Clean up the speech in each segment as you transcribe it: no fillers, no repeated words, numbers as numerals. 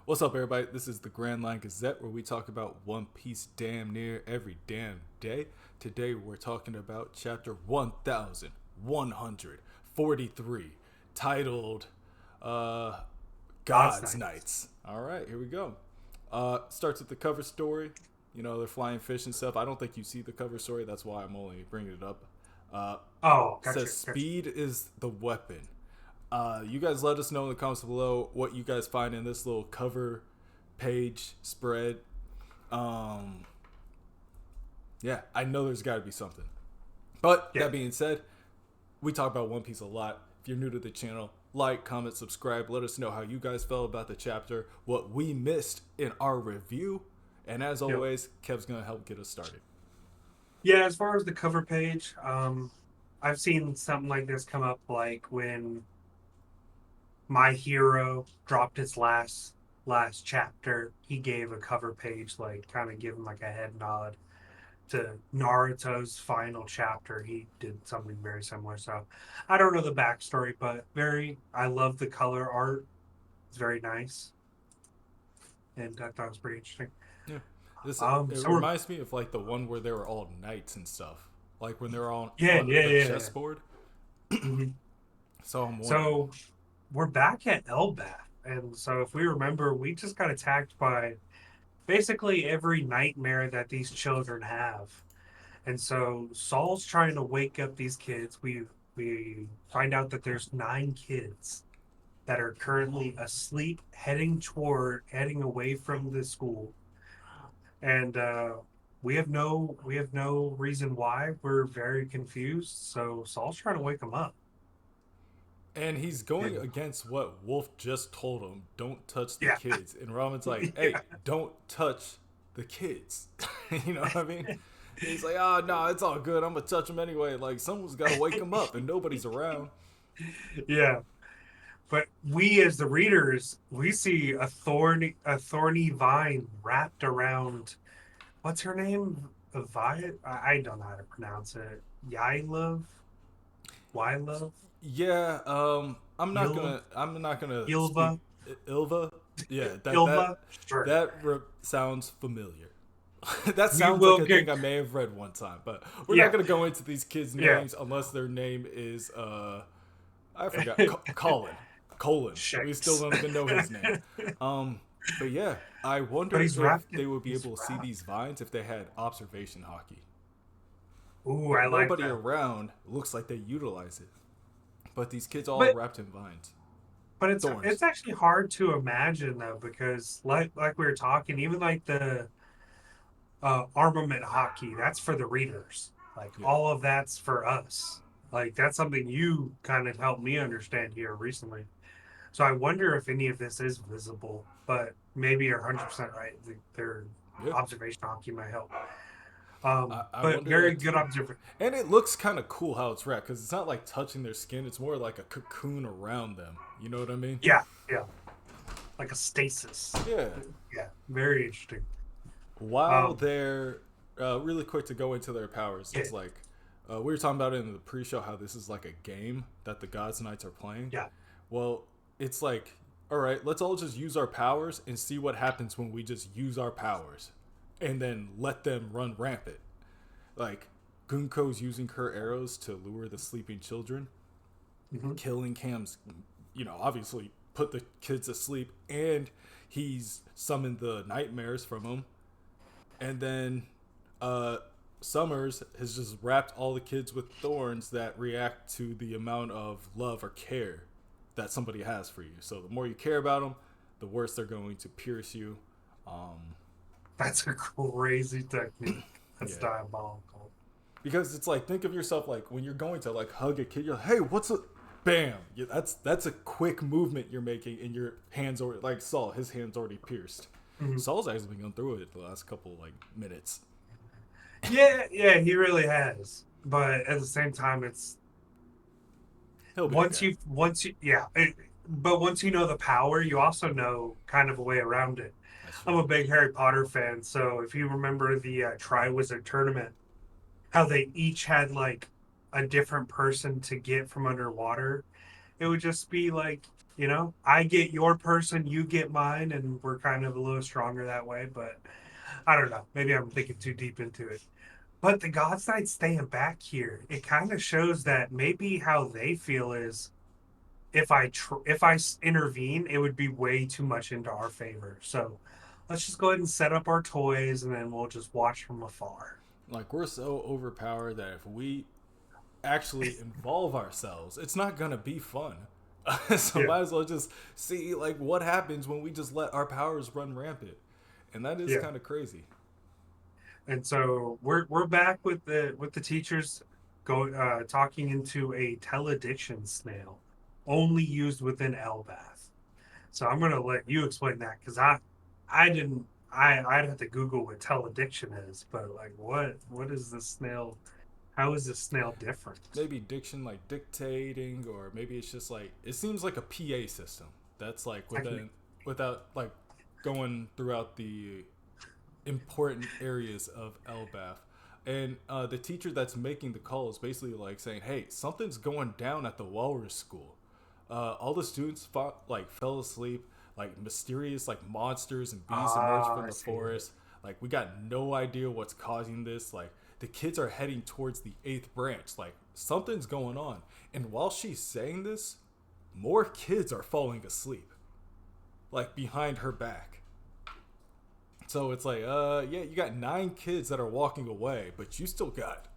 What's up, everybody? This is the Grand Line Gazette, where we talk about One Piece damn near every damn day. Today, we're talking about chapter 1143, titled God's God's Knights. Knights. All right, here we go. Starts with the cover story. You know, they're flying fish and stuff. I don't think you see the cover story. That's why I'm only bringing it up. Uh, Oh, Says gotcha. speed is the weapon. You guys let us know in the comments below what you guys find in this little cover page spread. Um, yeah, I know there's got to be something. But Yeah. that being said, we talk about One Piece a lot. If you're new to the channel, like, comment, subscribe. Let us know how you guys felt about the chapter, what we missed in our review. And as Yep. always, Kev's going to help get us started. Yeah, as far as the cover page, I've seen something like this come up like when my hero dropped his last chapter, he gave a cover page like kind of giving like a head nod to Naruto's final chapter. He did something very similar. So I don't know the backstory, but I love the color art. It's very nice. And I thought it was pretty interesting. Yeah. This it So we're reminds me of like the one where they were all knights and stuff. Like when they're all yeah, on yeah, the yeah, chessboard. yeah. So I'm wondering. So we're back at Elbath. And so if we remember, we just got attacked by basically every nightmare that these children have. And so Saul's trying to wake up these kids. We find out that there's 9 kids that are currently asleep, heading away from the school. And we have no reason why. We're very confused. So Saul's trying to wake them up. And he's going And against what Wolf just told him, don't touch the yeah, kids. And Robin's like, yeah. hey, don't touch the kids. You know what I mean? And he's like, oh, no, it's all good. I'm going to touch them anyway. Like, someone's got to wake them up, and nobody's around. Yeah. But we as the readers, we see a thorny vine wrapped around what's her name? I don't know how to pronounce it. Yylove? Ylove? Il I'm not gonna speak Ilva? Ilva. Yeah, Ilva? Sure. sounds familiar. That We sounds like will a get thing I may have read one time, but we're not yeah, gonna go into these kids' yeah. names unless their name is I forgot Colin. Colin. We still Shakes. don't even know his name. Um, but yeah, I But wonder he's if wrapped they in would be he's able to see wrapped. these vines if they had observation hockey. Ooh, With I like nobody that. around, looks like they utilize it. But these kids all But wrapped in vines, but it's thorns. it's actually hard to imagine though, because like we were talking, even like the armament hockey, that's for the readers. Like Yeah. all of that's for us. Like that's something you kind of helped me understand here recently. So I wonder if any of this is visible, but maybe you're 100% right. Their Yeah. observation hockey might help. I But wonder very that good too. observation. And it looks kind of cool how it's wrapped because it's not like touching their skin. It's more like a cocoon around them. You know what I mean? Yeah, yeah, like a stasis. Yeah. Yeah, very interesting. While Um, they're really quick to go into their powers, yeah, it's like we were talking about it in the pre-show how this is like a game that the Gods Knights are playing. yeah, Well, it's like, all right, let's all just use our powers and see what happens when we just use our powers, and then let them run rampant. Like Gunko's using her arrows to lure the sleeping children, hmm killing Cam's, obviously put the kids asleep, and he's summoned the nightmares from them. And then uh, Summers has just wrapped all the kids with thorns that react to the amount of love or care that somebody has for you. So the more you care about them, the worse they're going to pierce you. Um, that's a crazy technique. That's yeah, diabolical. because it's like think of yourself like when you're going to like hug a kid, you're like, hey, what's a bam? Yeah, that's a quick movement you're making, and your hands already like Saul, his hands already pierced. Mhm. Saul's actually been going through it the last couple like minutes. Yeah, yeah, he really has. But at the same time, it's He'll be okay. but once you know the power, you also know kind of a way around it. That's I'm true. a big Harry Potter fan, so if you remember the Triwizard Tournament, how they each had like a different person to get from underwater, it would just be like, I get your person, you get mine, and we're kind of a little stronger that way. But I don't know. Maybe I'm thinking too deep into it. But the God's Knight staying back here, it kind of shows that maybe how they feel is if I intervene, it would be way too much into our favor. So let's just go ahead and set up our toys, and then we'll just watch from afar. Like, we're so overpowered that if we actually involve ourselves, it's not gonna be fun. So Yeah, might as well just see like what happens when we just let our powers run rampant, and that is yeah. kind of crazy. And so we're back with the teachers talking into a telediction snail, only used within Elbath. So I'm gonna let you explain that because I didn't I'd have to Google what telediction is, but like what is this snail? How is this snail different? Maybe diction like dictating, or maybe it's just like it seems like a PA system that's like I can, without like going throughout the important areas of Elbath. And the teacher that's making the call is basically like saying, "Hey, something's going down at the Walrus School. All the students fell asleep. Like mysterious like monsters and beasts emerged from I the see. forest. Like we got no idea what's causing this. Like the kids are heading towards the eighth branch. Like something's going on." And while she's saying this, more kids are falling asleep, like behind her back. So it's like, yeah, you got 9 kids that are walking away, but you still got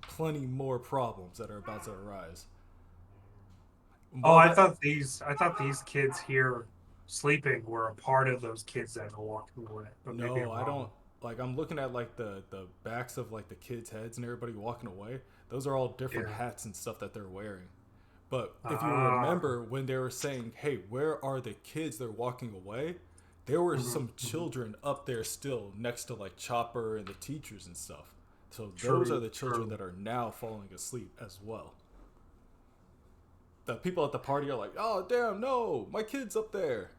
plenty more problems that are about to arise. Oh, Well, that I thought these kids here sleeping were a part of those kids that are walking away, but maybe no, I'm I don't. wrong. Like I'm looking at like the backs of like the kids' heads and everybody walking away. Those are all different Yeah. hats and stuff that they're wearing. But if you Ah. remember when they were saying, "Hey, where are the kids? They're walking away." There were Mhm, some mhm. children up there still next to like Chopper and the teachers and stuff. So those are True, the children true. that are now falling asleep as well. The people at the party are like, "Oh, damn, no, my kid's up there."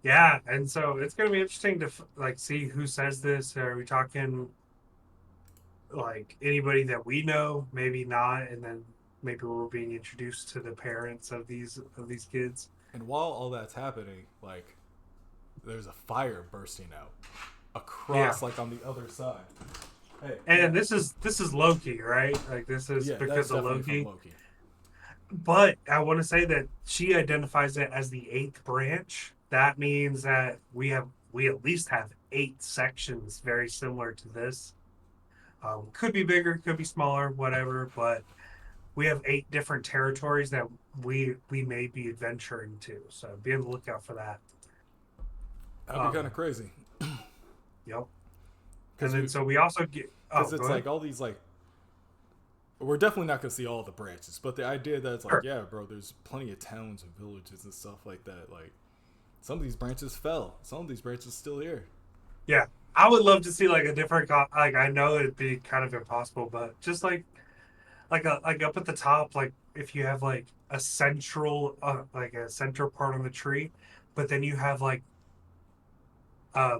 Yeah, and so it's gonna be interesting to like see who says this. Are we talking like anybody that we know? Maybe not, and then maybe we're being introduced to the parents of these kids. And while all that's happening, like there's a fire bursting out Yeah, across, like on the other side. Hey, yeah, and this is Loki, right? Like this is yeah, that's because of definitely from Loki. Loki. But I want to say that she identifies it as the eighth branch. That means that we at least have 8 sections very similar to this. Could be bigger, could be smaller, whatever. But we have 8 different territories that we may be adventuring to. So be on the lookout for that. That'd be kind of Um, crazy, yep. And because then so we also get. Oh, go it's ahead. like all these like we're definitely not gonna see all the branches, but the idea that it's like, Sure. yeah, bro, there's plenty of towns and villages and stuff like that. Like some of these branches fell, some of these branches still here. Yeah, I would love to see like a different. Like I know it'd be kind of impossible, but just like up at the top, like if you have like a central like a center part on the tree, but then you have like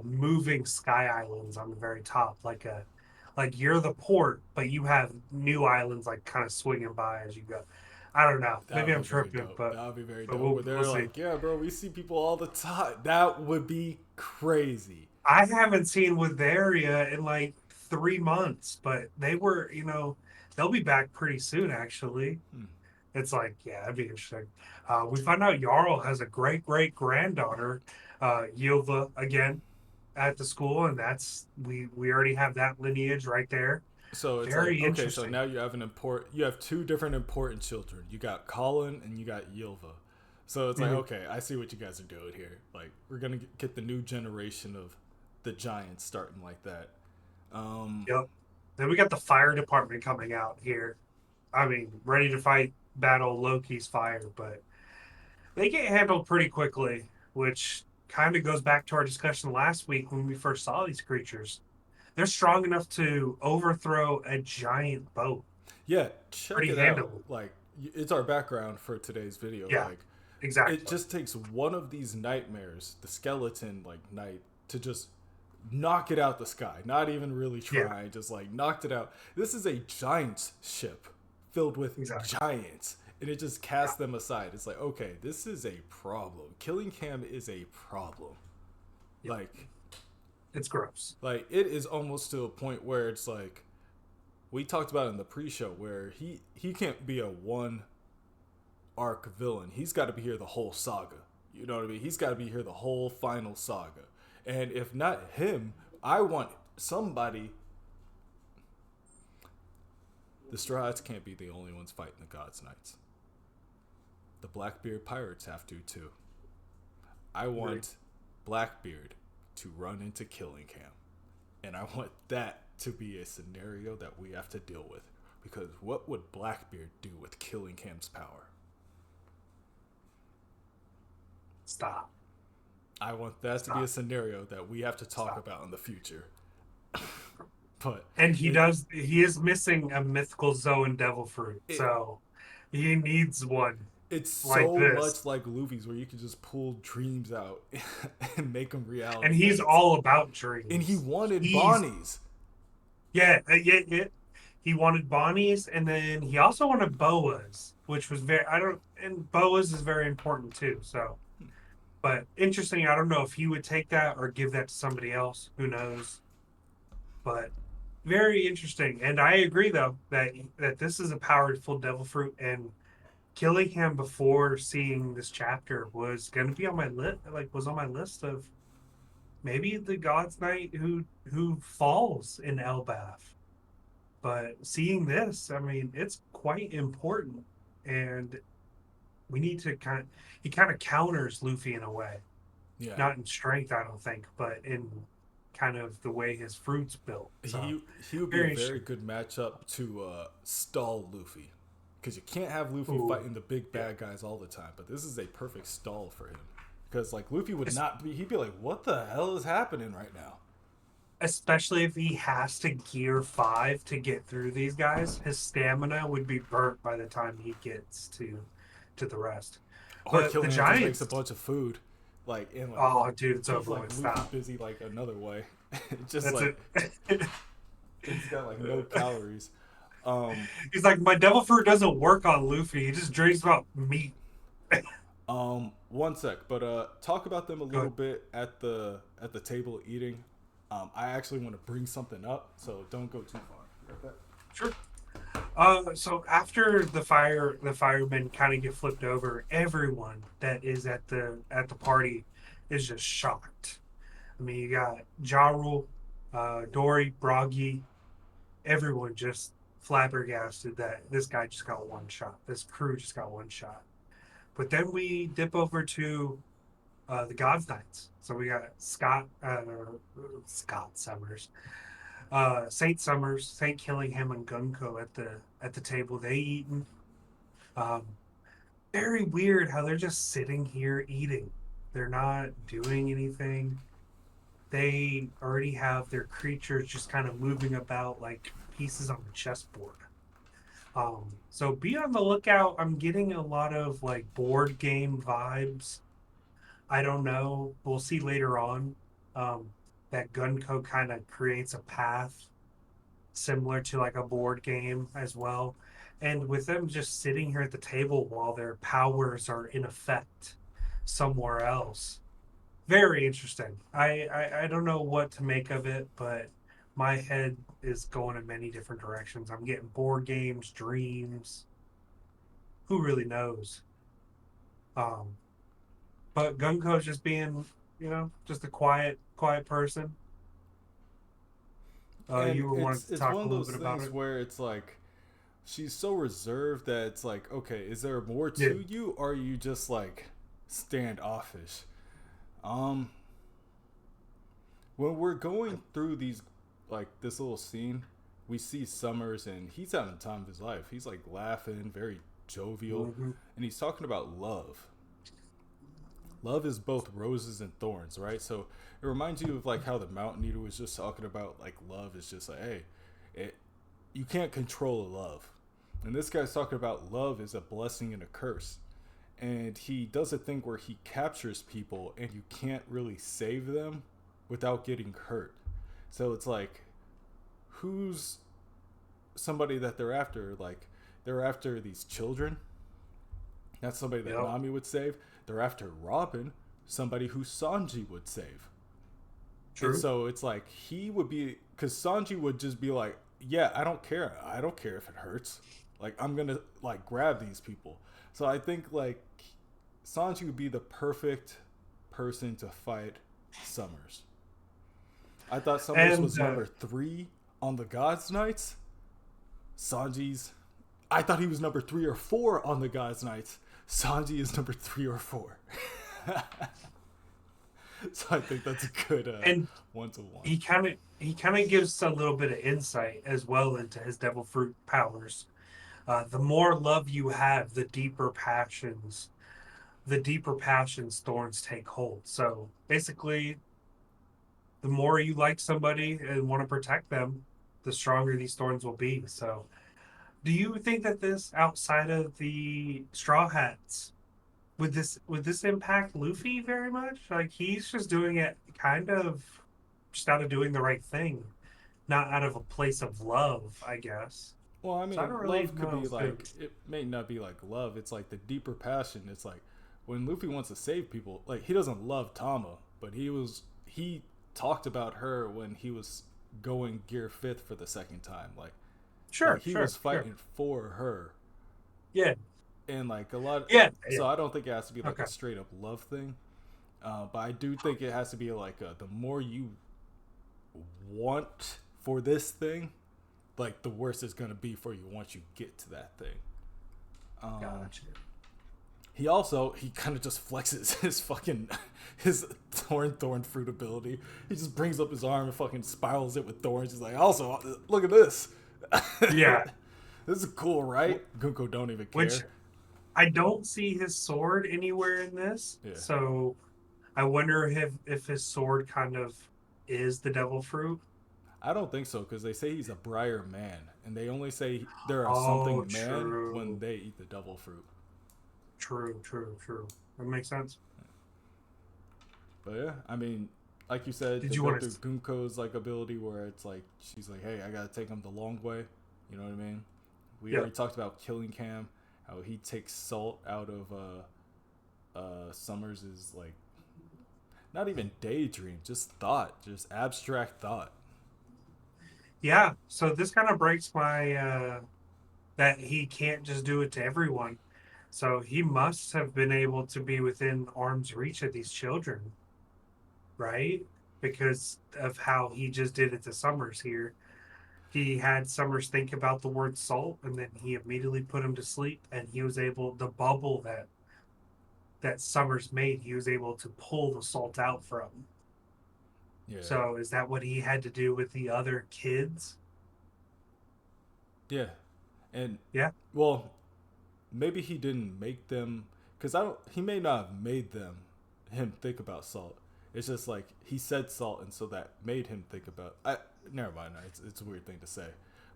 moving sky islands on the very top, like you're the port, but you have new islands like kind of swinging by as you go. I don't know. That Maybe would I'm be very tripping, dope. That would be very but dope. Where we'll they're see. like, yeah, bro, we see people all the time. That would be crazy. I haven't seen Witheria in like 3 months, but they'll be back pretty soon actually. Hmm. It's like, yeah, that'd be interesting. We find out Jarl has a great granddaughter, Yilva, again at the school, and we already have that lineage right there. So it's like, Very okay, so interesting. now you have 2 different important children. You got Colin and you got Yilva. So it's like, Mhm. okay, I see what you guys are doing here. Like, we're gonna get the new generation of the Giants starting like that. Um, Yep. Then we got the fire department coming out here. I mean, ready to fight battle Loki's fire, but they get handled pretty quickly, which kind of goes back to our discussion last week when we first saw these creatures. They're strong enough to overthrow a giant boat yeah, check pretty it out. handily. Like, it's our background for today's video. Yeah, Like, it exactly. just takes one of these nightmares, the skeleton like knight, to just knock it out the sky. Not even really Yeah, trying, just like knocked it out. This is a giant ship filled with exactly. giants, And it just casts them aside. It's like, okay, this is a problem. Killing Cam is a problem. Yeah. Like, it's gross. like it is almost to a point where it's like we talked about in the pre-show where he can't be a one arc villain. He's got to be here the whole saga. You know what I mean? He's got to be here the whole final saga. And if not him, I want somebody. The Strahds can't be the only ones fighting the Gods Knights. The Blackbeard pirates have to too. I want Blackbeard to run into Killing Cam. And I want that to be a scenario that we have to deal with. Because what would Blackbeard do with Killing Cam's power? Stop. I want that to be a scenario that we have to talk about in the future. And he is missing a mythical Zoan devil fruit. So he needs one. It's so much like Luffy's where you can just pull dreams out and make them reality. And he's all about dreams. And he wanted Bonnie's. Yeah. He wanted Bonnie's, and then he also wanted Boa's, which was and Boa's is very important too. So, but interesting. I don't know if he would take that or give that to somebody else. Who knows? But very interesting. And I agree though that this is a powerful devil fruit, and killing him before seeing this chapter was going to be on my list. Was on my list of maybe the God's Knight who falls in Elbaf. But seeing this, I mean, it's quite important, and we need to he kind of counters Luffy in a way. Yeah. Not in strength, I don't think, but in kind of the way his fruit's built. So, he would be a very good matchup to stall Luffy. Because you can't have Luffy fighting the big bad guys all the time. But this is a perfect stall for him. Because like Luffy would not be, he'd be like, what the hell is happening right now? Especially if he has to gear 5 to get through these guys, his stamina would be burnt by the time he gets to the rest. Or Killing Him just makes a bunch of food. Oh dude, it's over with. Stop. Busy like another way. Just like he's got like no calories. He's like, my devil fruit doesn't work on Luffy. He just dreams about meat. 1 sec, but talk about them a little bit at the table eating. I actually want to bring something up, so don't go too far. Sure. So after the firemen kind of get flipped over, everyone that is at the party is just shocked. I mean, you got Jarl, Dory, Broggy, everyone just flabbergasted that this guy just got one shot. This crew just got one shot. But then we dip over to the God's Knights. So we got Scott Summers, Saint Summers, Saint Killingham, and Gunko at the table. They eating. Very weird how they're just sitting here eating. They're not doing anything. They already have their creatures just kind of moving about like pieces on the chessboard. So be on the lookout. I'm getting a lot of like board game vibes. I don't know. We'll see later on that Gunko kind of creates a path similar to like a board game as well. And with them just sitting here at the table while their powers are in effect somewhere else. Very interesting. I don't know what to make of it, but my head is going in many different directions. I'm getting board games, dreams. Who really knows? But Gunko's just being, just a quiet person. You were wanting to talk a little bit about it. It's one of those things where it's like she's so reserved that it's like, okay, is there more to you, or are you just like standoffish? When we're going through these, like this little scene, we see Summers and he's having the time of his life. He's like laughing, very jovial, and he's talking about love. Love is both roses and thorns, right? So it reminds you of like how the Mountain Eater was just talking about, like love is just like, hey, you can't control a love. And this guy's talking about love is a blessing and a curse. And he does a thing where he captures people and you can't really save them without getting hurt. So it's like, who's somebody that they're after? Like, they're after these children, That's somebody that Yep. Nami would save. They're after Robin, somebody who Sanji would save. And True. so it's like he would be, because Sanji would just be like, yeah, I don't care. I don't care if it hurts. Like, I'm going to, like, grab these people. So I think, like, Sanji would be the perfect person to fight Summers. I thought Summers And was number 3 on the Gods Knights. Sanji's. I thought he was number 3 or 4 on the Gods Knights. Sanji is number 3 or 4. So I think that's a good and 1-to-1. he kind of gives a little bit of insight as well into his devil fruit powers. The more love you have, the deeper passions thorns take hold. So basically, the more you like somebody and want to protect them, the stronger these thorns will be. So, do you think that this, outside of the Straw Hats, would this impact Luffy very much? Like he's just doing it kind of just out of doing the right thing, not out of a place of love, I guess. Well, I So I mean, don't really love could know be if it. like, it may not be like love. It's like the deeper passion. It's like when Luffy wants to save people, like he doesn't love Tama, but he talked about her when he was going Gear 5th for the second time. Like Sure, he sure, was sure. fighting for her. Yeah, And like a lot, yeah, yeah. so I don't think it has to be like Okay, a straight up love thing. But I do think it has to be like the more you want for this thing, like the worse it's gonna be for you once you get to that thing. Um, gotcha. he kind of just flexes his fucking his thorn fruit ability. He just brings up his arm and fucking spirals it with thorns. He's like, also look at this. Yeah, This is cool, right? Gunko don't even which care. I don't see his sword anywhere in this. Yeah, So I wonder if his sword kind of is the devil fruit. I don't think so because they say he's a briar man, and they only say they're a Oh, something man when true. they eat the devil fruit. True, true, true. That makes sense. But yeah, I mean, like you said, Did they you go want through to? Gunko's like ability where it's like she's like, "Hey, I gotta take him the long way." You know what I mean? We Yeah. already talked about killing Cam, how he takes salt out of Summers is like not even daydream, just thought, just abstract thought. Yeah. So this kind of breaks my that he can't just do it to everyone. So he must have been able to be within arm's reach of these children, right? Because of how he just did it to Summers here. He had Summers think about the word salt, and then he immediately put him to sleep, and he was able, the bubble that Summers made, he was able to pull the salt out from. Yeah, So is that what he had to do with the other kids? yeah, and Yeah. well, maybe he didn't make them because I don't. He may not have made him think about salt. It's just like he said salt, and so that made him think about. I never mind. It's a weird thing to say,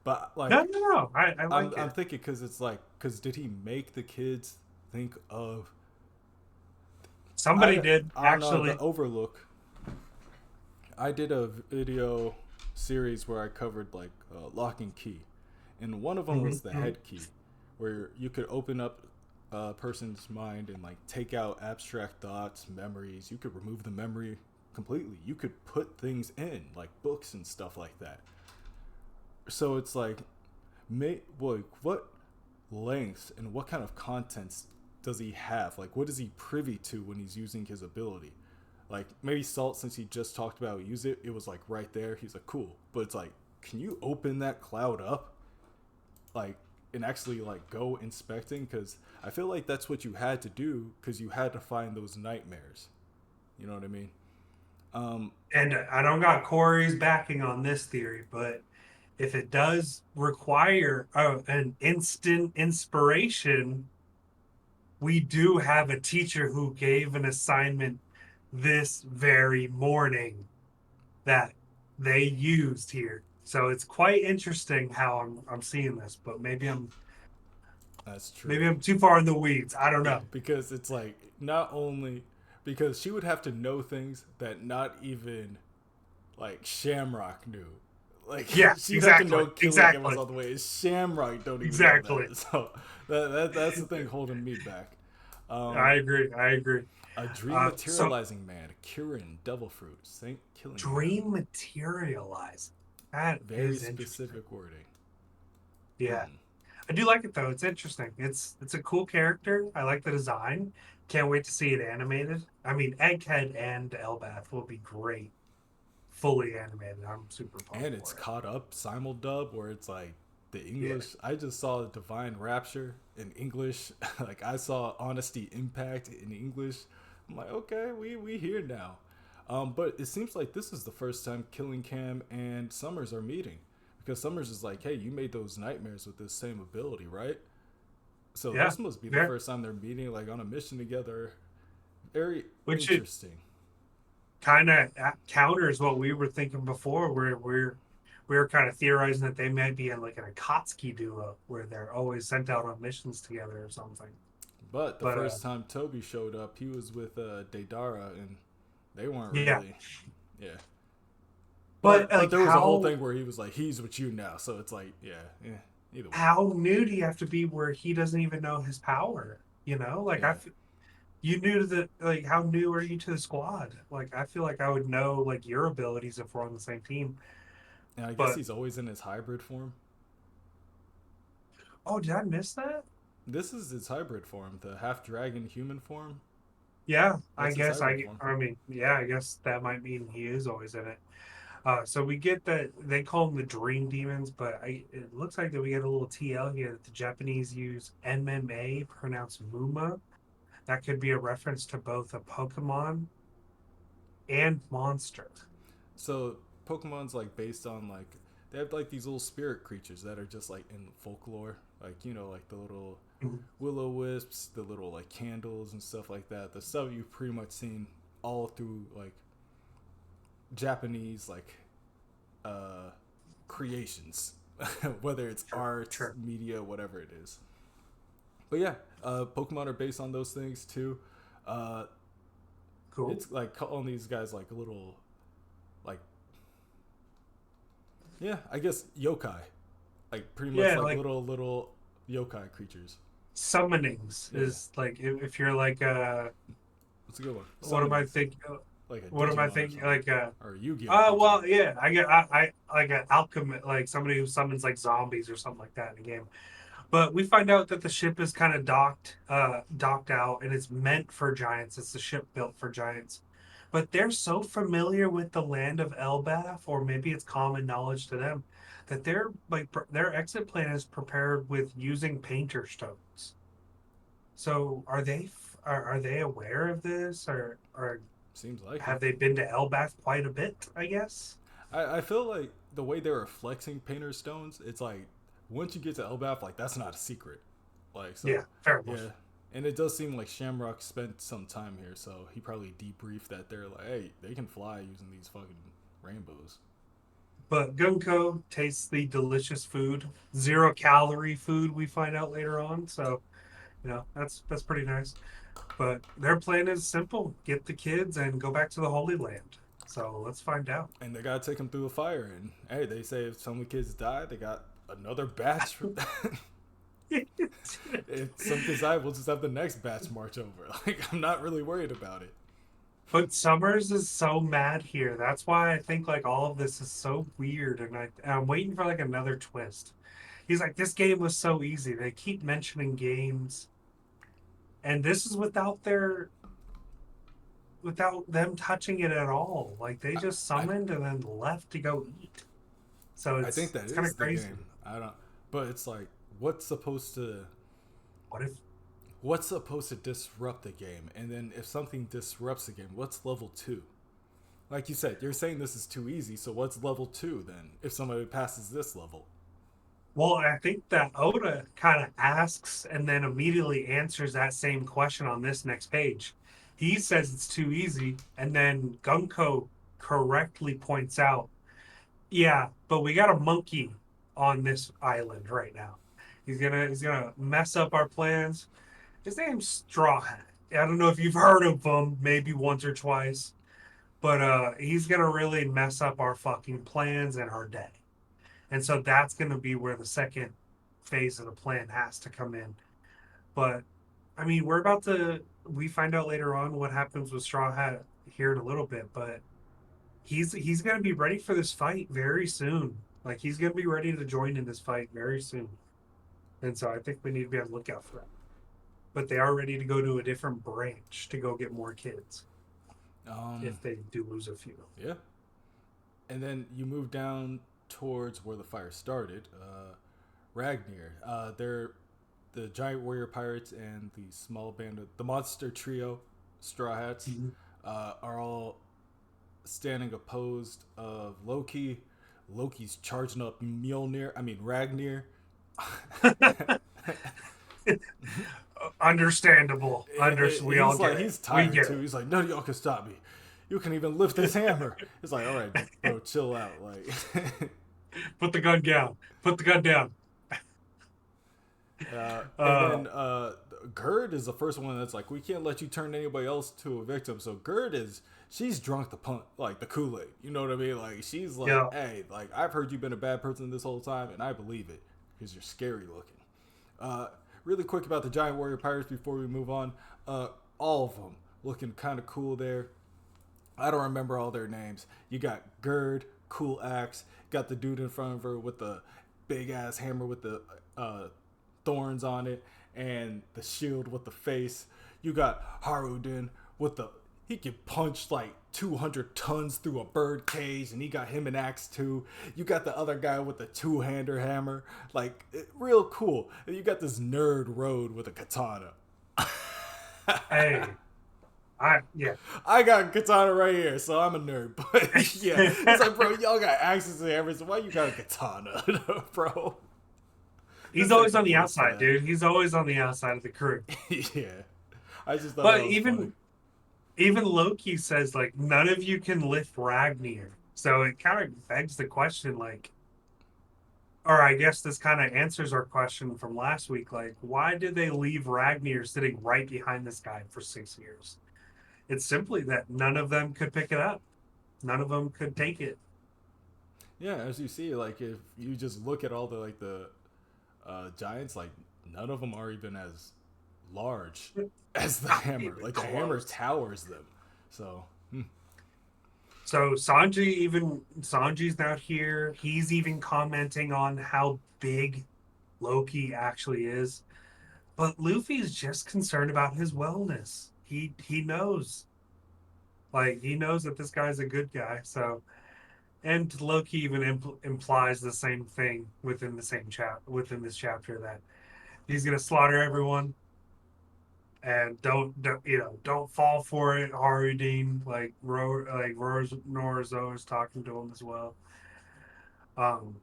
but No, like no, no. I I'm like I'm it. thinking because it's like because did he make the kids think of Somebody I did on the actually. Overlook? I did a video series where I covered like lock and key, and one of them Hmm. was the head key, where you could open up a person's mind and like take out abstract thoughts, memories. You could remove the memory completely. You could put things in like books and stuff like that. So it's like, what lengths and what kind of contents does he have? Like, what is he privy to when he's using his ability? Like, maybe Salt, since he just talked about use it, it was like right there. He's like, cool. But it's like, can you open that cloud up? Like, and actually, like, go inspecting? Because I feel like that's what you had to do because you had to find those nightmares. You know what I mean? Um, And I don't got Corey's backing on this theory, but if it does require an instant inspiration, we do have a teacher who gave an assignment this very morning that they used here. So it's quite interesting how I'm seeing this, but that's true. maybe I'm too far in the weeds. I don't know. Because it's like not only because she would have to know things that not even like Shamrock knew. Like Yeah, she'd have to exactly, know Killian was exactly, on the way. Shamrock don't even know exactly. that. So that's the thing holding me back. Um, I agree. I agree. a dream So materializing man, Kirin, devil fruit, Saint Killingham. dream materialize. That Very is interesting. specific wording. Yeah. Hmm. I do like it though. It's interesting. It's a cool character. I like the design. Can't wait to see it animated. I mean, Egghead and Elbath will be great, fully animated. I'm super pumped And it's for it. caught up simuldub where it's like the Yeah, English. I just saw Divine Rapture in English. Like I saw Honesty Impact in English. I'm like, okay, we here now. But it seems like this is the first time Killing Cam and Summers are meeting, because Summers is like, hey, you made those nightmares with this same ability, right? So yeah, this must be the yeah. first time they're meeting like on a mission together. Very Which it interesting. kind of counters what we were thinking before, where we were kind of theorizing that they might be in like an Akatsuki duo, where they're always sent out on missions together or something. But the But first time Toby showed up, he was with Deidara, and they weren't yeah, really, yeah. but But like there was a whole thing where he was like, he's with you now, so it's like, yeah, yeah. Either way, how new do you have to be where he doesn't even know his power? You know, like yeah. you new to the like how new are you to the squad? Like I feel like I would know like your abilities if we're on the same team. And I guess But he's always in his hybrid form. oh, did I miss that? This is his hybrid form, the half dragon human form. Yeah, I That's his guess hybrid form. I mean, yeah, I guess that might mean he is always in it. So we get that they call them the dream demons, but it looks like that we get a little TL here that the Japanese use MMA, pronounced Muma. That could be a reference to both a Pokemon and monster. So Pokemon's like based on like they have like these little spirit creatures that are just like in folklore, like like the little Mhm. willow wisps, the little like candles and stuff like that. The stuff you've pretty much seen all through like Japanese like uh creations, whether it's Sure, art, sure, media, whatever it is. But yeah, Pokemon are based on those things too. Uh, cool. it's like calling these guys like a little like yeah, I guess yokai, like pretty much Yeah, like like little yokai creatures. summonings Yeah, is like if you're like that's a good one. what am I Summonings, thinking? like a What am I Digimon or thinking? something, Like or a Yu-Gi-Oh creature. well, yeah, I get I like an alchemist, like somebody who summons like zombies or something like that in a game. But we find out that the ship is kind of docked out, and it's meant for giants. It's the ship built for giants. But they're so familiar with the land of Elbaf, or maybe it's common knowledge to them, that their exit plan is prepared with using painter stones. So are they aware of this, or Seems like have it. they been to Elbath quite a bit? I guess. I feel like the way they're flexing painter stones, it's like once you get to Elbaf, like that's not a secret. Like Yeah, so, fair yeah. enough. And it does seem like Shamrock spent some time here, so he probably debriefed that they're like, hey, they can fly using these fucking rainbows. But Gunko tastes the delicious food, 0 calorie food. We find out later on, so that's pretty nice. But their plan is simple: get the kids and go back to the Holy Land. So let's find out. And they gotta take them through the fire. And hey, they say if some of the kids die, they got another batch. If some kids die, we'll just have the next batch march over. Like I'm not really worried about it. But Summers is so mad here. That's why I think like all of this is so weird, and I'm waiting for like another twist. He's like, this game was so easy. They keep mentioning games, and this is without them touching it at all. Like they just I summoned and then left to go eat. So I think that it's kind is of the crazy. game. I don't. But it's like, what's supposed to What if what's supposed to disrupt the game? And then if something disrupts the game, what's level two? Like you said, you're saying this is too easy. So what's level two then? If somebody passes this level, well, I think that Oda kind of asks and then immediately answers that same question on this next page. He says it's too easy, and then Gunko correctly points out, yeah, but we got a monkey on this island right now. He's gonna mess up our plans. His name's Straw Hat. I don't know if you've heard of him, maybe once or twice, but he's gonna really mess up our fucking plans and our day. And so that's gonna be where the second phase of the plan has to come in. But I mean, we're about to. We find out later on what happens with Straw Hat here in a little bit, but he's gonna be ready for this fight very soon. Like he's gonna be ready to join in this fight very soon, and so I think we need to be on the lookout for that. But they are ready to go to a different branch to go get more kids Um, if they do lose a few. yeah. And then you move down towards where the fire started. Ragnir. They're the giant warrior pirates and the small band of the monster trio, Straw Hats, Mhm. are all standing opposed of Loki. Loki's charging up Mjolnir. I mean Ragnir. Understandable. We all He's get like it. he's We tired get too. it. He's like, none of y'all can stop me. You can even lift this hammer. It's like, all right, bro, chill out. Like, Put the gun down. Put the gun down. and Uh, then Gerd is the first one that's like, we can't let you turn anybody else to a victim. So Gerd is she's drunk the punk like the Kool Aid. You know what I mean? Like she's like, yeah. hey, like I've heard you've been a bad person this whole time, and I believe it because you're scary looking. Uh, really quick about the giant warrior pirates before we move on. All of them looking kind of cool there. I don't remember all their names. You got Gerd, cool axe. Got the dude in front of her with the big ass hammer with the thorns on it, and the shield with the face. You got Haruden with the he can punch like 200 tons through a bird cage, and he got him an axe too. You got the other guy with the two-hander hammer, like real cool. And you got this nerd road with a katana. Hey. I yeah. I got katana right here, so I'm a nerd. But yeah, it's like, bro, y'all got axes and everything. So why you got a katana, bro? He's This ain't always the on the promised outside, land. dude. He's always on the outside of the crew. Yeah, I just thought But that was funny. even Loki says like none of you can lift Ragnir. So it kind of begs the question, like, or I guess this kind of answers our question from last week, like, why did they leave Ragnir sitting right behind this guy for 6 years? It's simply that none of them could pick it up. None of them could take it. Yeah, as you see, like if you just look at all the giants, like none of them are even as large as the Not hammer. even Like the hammer close. towers them. So So Sanji's not here. He's even commenting on how big Loki actually is. But Luffy's just concerned about his wellness. He knows. Like he knows that this guy's a good guy. So and Loki even implies the same thing within this chapter that he's gonna slaughter everyone and don't fall for it. Harudin like Norzo is talking to him as well. Um,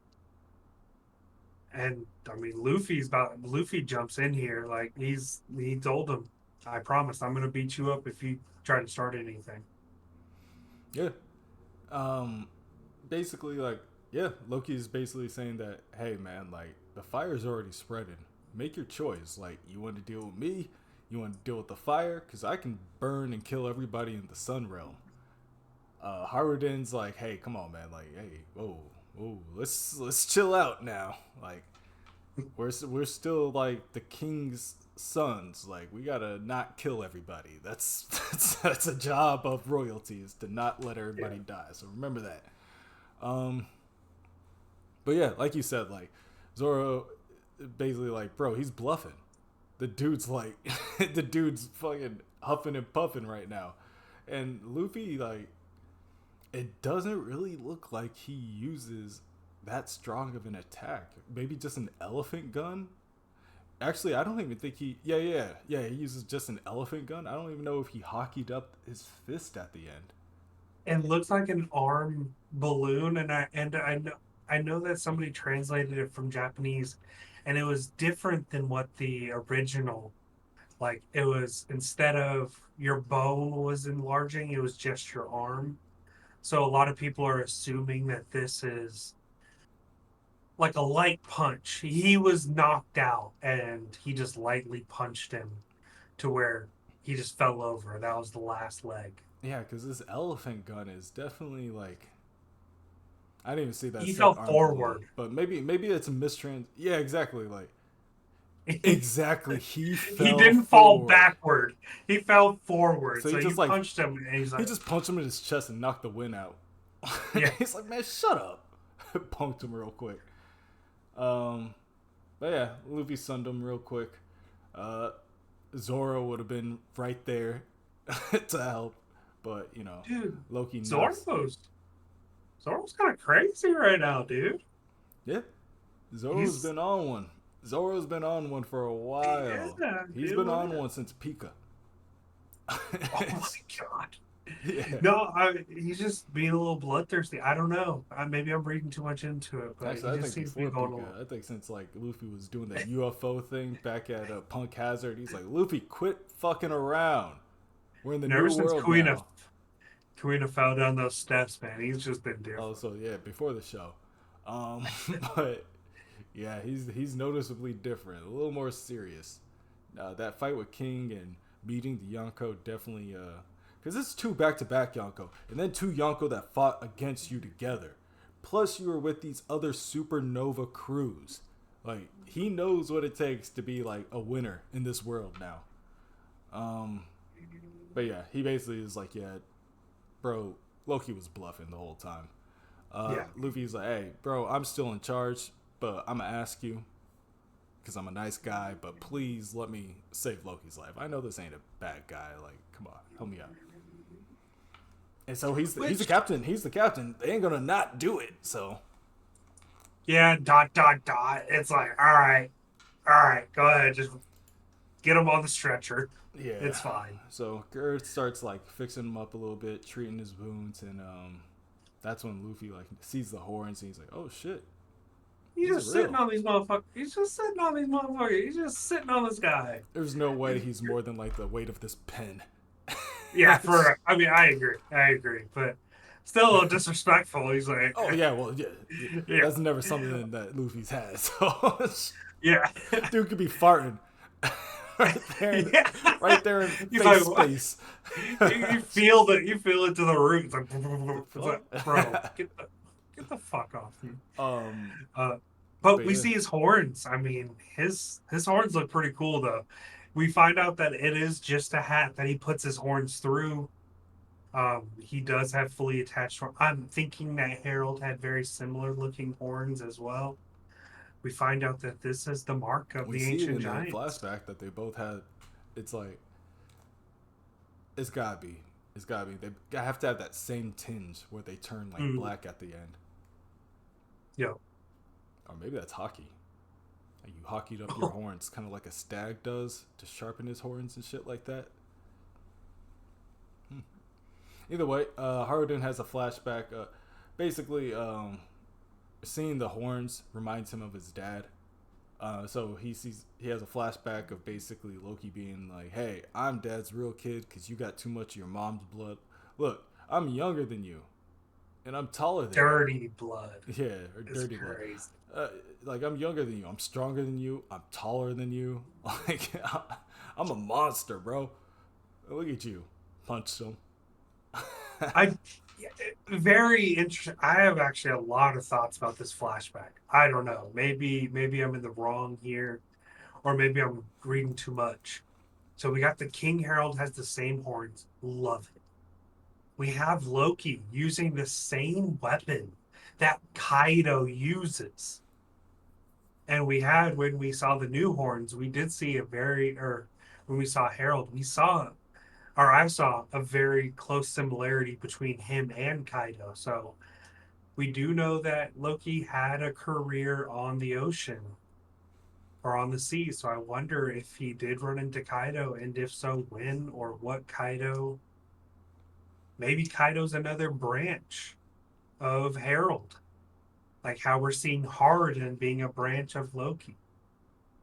and I mean Luffy jumps in here like he told him, I promise I'm gonna beat you up if you try to start anything. yeah, um, basically like yeah, Loki's basically saying that hey man, like the fire's already spreading. Make your choice. Like you want to deal with me, you want to deal with the fire, because I can burn and kill everybody in the sun realm. Harudin's like, hey, come on, man, like, hey, whoa, let's chill out now. Like, we're still like the king's sons. Like, we gotta not kill everybody. That's a job of royalty is to not let Yeah. everybody die. So remember that. Um, but yeah, like you said, like Zoro, basically like, bro, he's bluffing. The dude's like, the dude's fucking huffing and puffing right now, and Luffy like it doesn't really look like he uses that strong of an attack. Maybe just an elephant gun. Actually, I don't even think he. Yeah. He uses just an elephant gun. I don't even know if he hockeyed up his fist at the end. It looks like an arm balloon, and I know that somebody translated it from Japanese, and it was different than what the original. Like it was instead of your bone was enlarging, it was just your arm. So a lot of people are assuming that this is like a light punch. He was knocked out, and he just lightly punched him to where he just fell over. That was the last leg. Yeah, because this elephant gun is definitely like I didn't even see that He said fell arm balloon, forward. but maybe it's a mistrans. Yeah, exactly. Like Exactly. He He fell didn't fall forward. backward. He fell forward. So So he you just like punched him, and he's he like, just punched him in his chest and knocked the wind out. yeah, He's like, man, shut up. Punked him real quick. Um, but yeah, Luffy sunned him real quick. Uh, Zoro would have been right there to help, but dude, Loki knocks. Zoro's Zoro's kind of crazy right now, dude. Yeah, Zoro's He's been on one. Zoro's been on one for a while. yeah, He's dude. been What? on one since Pika. Oh my god. Yeah. No, he's just being a little bloodthirsty. I don't know. Maybe I'm reading too much into it, but Actually, he I just think seems to be before going a little. Pika, I think since like Luffy was doing the UFO thing back at Punk Hazard, he's like, Luffy, quit fucking around. We're in the And new ever since world now. Kuina fell down those steps, man, he's just been Oh, different. so yeah, before the show. Um, but yeah, he's noticeably different, a little more serious. That fight with King and meeting the Yonko definitely, because it's two back-to-back Yonko, and then two Yonko that fought against you together. Plus, you were with these other supernova crews. Like he knows what it takes to be like a winner in this world now. Um, but yeah, he basically is like, yeah, bro, Loki was bluffing the whole time. Yeah. Luffy's like, hey, bro, I'm still in charge, but I'm gonna ask you because I'm a nice guy, but please let me save Loki's life. I know this ain't a bad guy. Like, come on, help me out. And so he's the Which captain. He's the captain. They ain't gonna not do it. So yeah, dot dot dot. It's like, all right, go ahead, just get him on the stretcher. yeah. It's fine. So Gerd starts like fixing him up a little bit, treating his wounds, and that's when Luffy like sees the horns and he's like, oh shit, He's these are just sitting real. on these motherfuckers. He's just sitting on these motherfuckers. He's just sitting on this guy. There's no way he's more than like the weight of this pen. Yeah, for I mean, I agree, but still a little disrespectful. He's like, Oh yeah, well yeah, yeah, that's never something that Luffy's had. So yeah, dude could be farting right there, yeah. right there in He's face like, what? space. You feel it to the root. It's like, bro, get the fuck off me. um, Uh, but but we yeah, see his horns. I mean, his horns look pretty cool though. We find out that it is just a hat that he puts his horns through. He does have fully attached horns. I'm thinking that Harold had very similar looking horns as well. We find out that this is the mark of we the see it ancient in the giants. flashback that they both had. It's like it's gotta be, it's gotta be. They have to have that same tinge where they turn like Mm, black at the end, yo. or maybe that's hockey. Like you hockeyed up your horns, kind of like a stag does to sharpen his horns and shit like that. Either way, Haruden has a flashback. Basically, seeing the horns reminds him of his dad. So he has a flashback of basically Loki being like, "Hey, I'm Dad's real kid because you got too much of your mom's blood. Look, I'm younger than you, and I'm taller than you. Dirty blood Yeah, or is dirty blood. crazy. Like I'm younger than you. I'm stronger than you. I'm taller than you. Like I'm a monster, bro. Look at you. Punched him. I very interesting. I have actually a lot of thoughts about this flashback. I don't know. Maybe I'm in the wrong here, or maybe I'm reading too much. So we got the King Herald has the same horns. Love it. We have Loki using the same weapon that Kaido uses. And we had when we saw the new horns, we did see a very or when we saw Harold, we saw or I saw a very close similarity between him and Kaido. So we do know that Loki had a career on the ocean or on the sea. So I wonder if he did run into Kaido, and if so, when or what Kaido. Maybe Kaido's another branch of Herald, like how we're seeing Harden being a branch of Loki.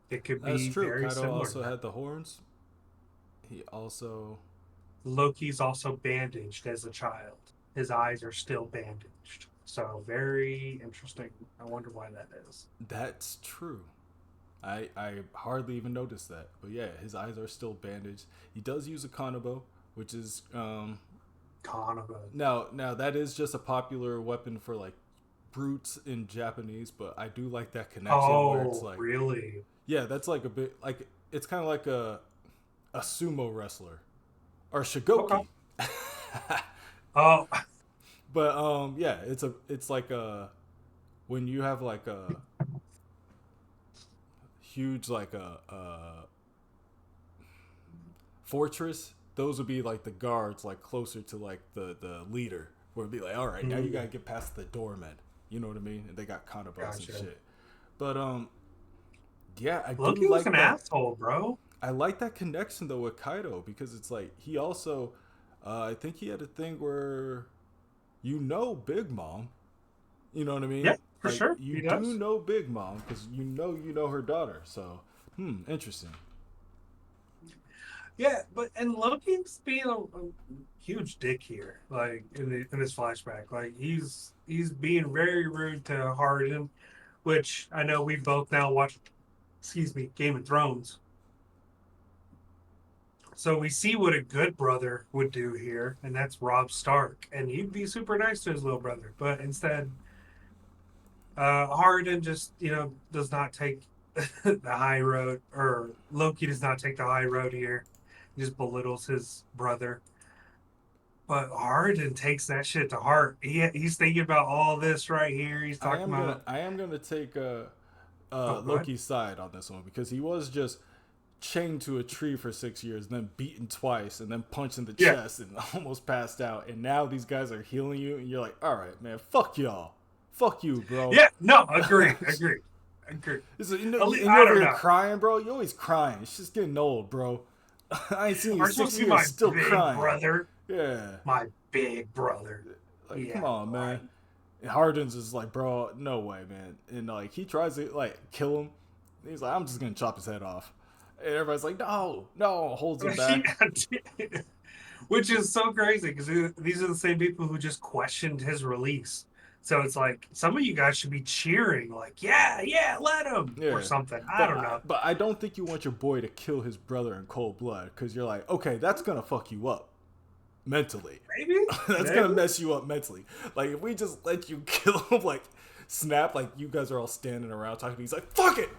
It could That's be true. very Kaido similar to also that. had the horns. He also Loki's also bandaged as a child. His eyes are still bandaged. So very interesting. I wonder why that is. that's true. I hardly even noticed that, but yeah, his eyes are still bandaged. He does use a Konobo, which is Con of a now that is just a popular weapon for like brutes in Japanese, but I do like that connection where it's Oh, like, really? yeah, that's like a bit like it's kind of like a sumo wrestler or Okay. shigoki. Oh, But yeah, it's like a when you have like a huge like a fortress, those would be like the guards, like closer to like the leader. Where it'd be like, all right, now you mm, gotta get past the doorman. You know what I mean? And they got counterballs and gotcha. shit. But yeah, I do Loki was like an that. asshole, bro. I like that connection though with Kaido because it's like he also, I think he had a thing where Big Mom. You know what I Yeah, mean? for Like sure. you He do does. know Big Mom because you know her daughter. So, interesting. Yeah, but and Loki's being a huge dick here, like in this flashback. Like he's being very rude to Harden, which I know we both now watch. Excuse me, Game of Thrones. So we see what a good brother would do here, and that's Rob Stark, and he'd be super nice to his little brother. But instead, Harden just does not take the high road, or Loki does not take the high road here. He just belittles his brother. But Harden takes that shit to heart. He's thinking about all this right here. He's talking about. I am gonna take Oh, go ahead. Loki's side on this one because he was just chained to a tree for 6 years, then beaten twice, and then punched in the Yeah, chest and almost passed out. And now these guys are healing you, and you're like, all right, man, fuck y'all, fuck you, bro. yeah. No, agree, agree, agree. At least, And you're I over don't here know. crying, bro. You're always crying. It's just getting old, bro. I ain't seen you Are you supposed six to be years, my still big crying. brother? Yeah, My big brother. like come Yeah, on, man. right. And Harden's is like, bro, no way, man. And like he tries to like kill him. He's like, I'm just gonna chop his head off. And everybody's like, no, no, holds him back. Which is so crazy because these are the same people who just questioned his release. So it's like some of you guys should be cheering, like, yeah, yeah, let him or Yeah, something. I don't know. but I don't think you want your boy to kill his brother in cold blood because you're like, okay, that's gonna fuck you up mentally. Maybe, That's gonna maybe. mess you up mentally. Like if we just let you kill him, like snap, like you guys are all standing around talking. He's like, "Fuck it,"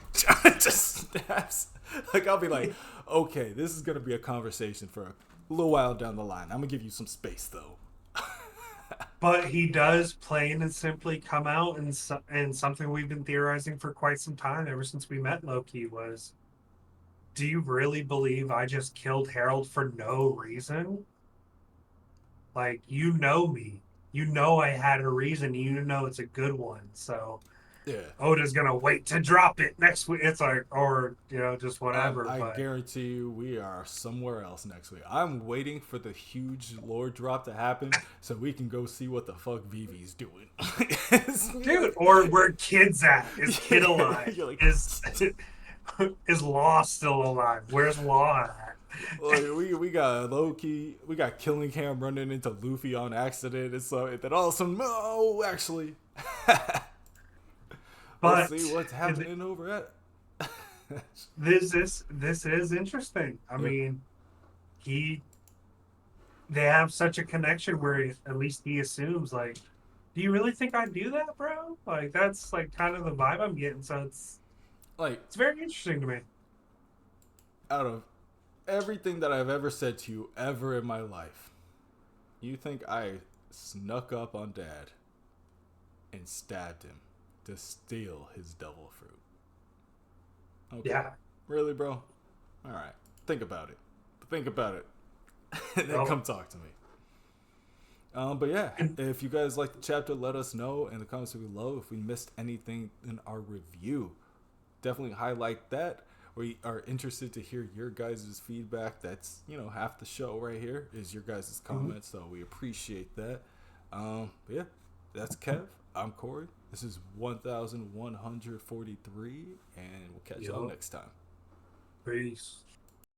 just snaps. Like I'll be like, "Okay, this is gonna be a conversation for a little while down the line. I'm gonna give you some space though." But he does plain and simply come out and something we've been theorizing for quite some time, ever since we met Loki, was, do you really believe I just killed Harold for no reason? Like, you know me. You know I had a reason. You know it's a good one. So Yeah, Oda's gonna wait to drop it next week. It's like, or just whatever. I But guarantee you, we are somewhere else next week. I'm waiting for the huge lore drop to happen so we can go see what the fuck Vivi's doing. dude, or where Kid's at? Is Kid alive? You're like, Is Law still alive? Where's Law at? like, we got Loki, we got Killing Cam running into Luffy on accident, and so and then all of a sudden, no, actually, let's see But what's happening over at. this is interesting. I Yeah, mean, he they have such a connection where at least he assumes, like, do you really think I'd do that, bro? Like that's like kind of the vibe I'm getting. So like it's very interesting to me. out of everything that I've ever said to you ever in my life, you think I snuck up on Dad and stabbed him to steal his devil fruit? Okay, Yeah. really, bro? All right, think about it. Think about it, and then Well, come talk to me. But yeah, and if you guys like the chapter, let us know in the comments below. If we missed anything in our review, definitely highlight that. We are interested to hear your guys' feedback. That's half the show right here is your guys' mhm. comments, so we appreciate that. But yeah, that's Kev. I'm Corey. This is 1143, and we'll catch y'all Yup. next time. Peace.